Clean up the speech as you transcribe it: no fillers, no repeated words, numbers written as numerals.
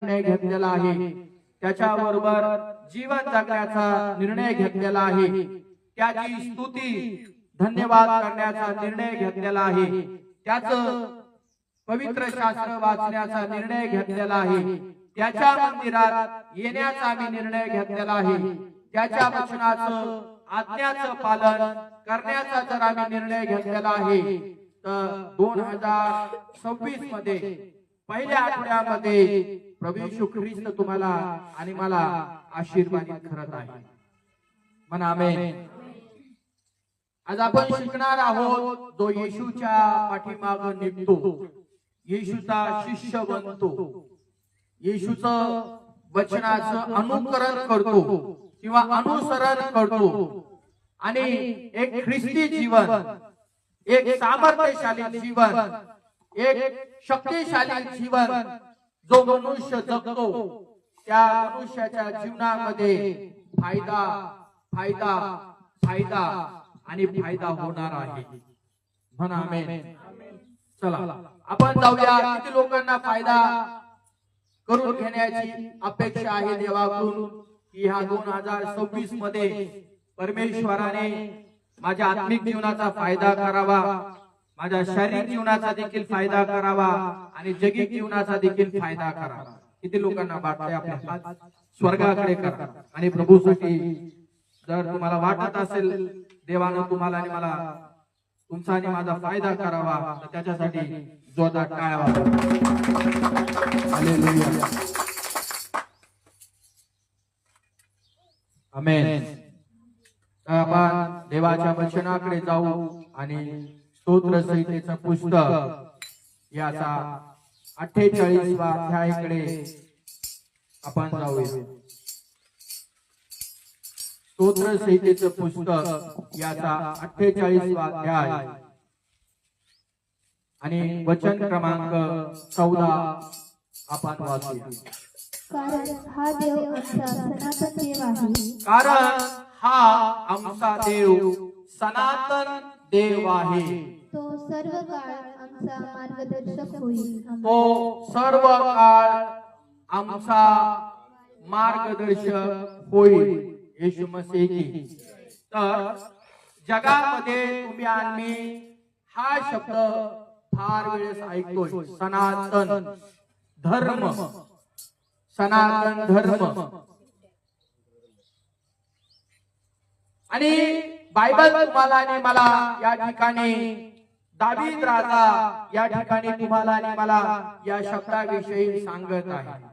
निर्णय घेतलेला आहे, त्याच्याबरोबर जीवन जगण्याचा निर्णय घेतलेला आहे, त्याची स्तुती धन्यवाद करण्याचा निर्णय घेतलेला आहे, त्याचं पवित्र शास्त्र वाचण्याचा निर्णय घेतलेला आहे, त्याच्या मंदिरात येण्याचा आम्ही निर्णय घेतलेला आहे, त्याच्या वचनाचं आज्ञाचं पालन करण्याचा जर आम्ही निर्णय घेतलेला आहे तर 2026 मध्ये पहिल्या आठवड्यामध्ये प्रभू येशू ख्रिस्त तुम्हाला आणि मला आशीर्वादित करत आहे. म्हणा आमेन. आज आपण शिकणार आहोत जो येशूच्या पाठीमागे निघतो, येशूचा शिष्य बनतो, येशूचं वचनाचं अनुकरण करतो किंवा अनुसरण करतो आणि एक ख्रिस्ती जीवन, एक सामर्थ्यशाली जीवन, एक शक्तिशाली जीवन जो मनुष्य जगतो त्या मनुष्याच्या जीवनामध्ये फायदा फायदा फायदा आणि फायदा होणार आहे. म्हणा आमेन. चला आपण जाऊया. किती लोकांना फायदा करून घेण्याची अपेक्षा आहे देवाकडून की ह्या 2026 मध्ये परमेश्वराने माझ्या आत्मिक जीवनाचा फायदा करावा, माझ्या शारीरिक जीवनाचा देखील फायदा करावा आणि जगिक जीवनाचा देखील फायदा करावा. किती लोकांना वाटतंय? आपल्या हात स्वर्गाकडे करा आणि प्रभूसाठी जर तुम्हाला वाटत असेल देवानं तुम्हाला आणि मला तुमचा आणि माझा फायदा करावा तर त्याच्यासाठी जोरदार टाळ्या वाजवा. हालेलुया. आमेन. आपण देवाच्या वचनाकडे जाऊ आणि स्तोत्र संहितेचं पुस्तक याचा 48वा अध्यायाकडे आपण जाऊया. स्तोत्र संहितेचं पुस्तक याचा 48वा अध्याय आणि वचन क्रमांक 14 आपण वाचूया. कारण हा देव आमचा सनातन देव आहे. कारण हा आमचा देव सनातन देव आहे. तो सर्व काळ आमचा मार्गदर्शक होईल. तो सर्व काळ आमचा मार्गदर्शक होईल. येशू मसीह की. तर जगामध्ये तुम्ही आणि हा शब्द फार वेळेस ऐकतोय, सनातन धर्म, सनातन धर्म. आणि बायबल तुम्हाला आणि मला या ठिकाणी दावीद राजा या ठिकाणी तुम्हाला आणि मला या शब्दाविषयी सांगत आहे.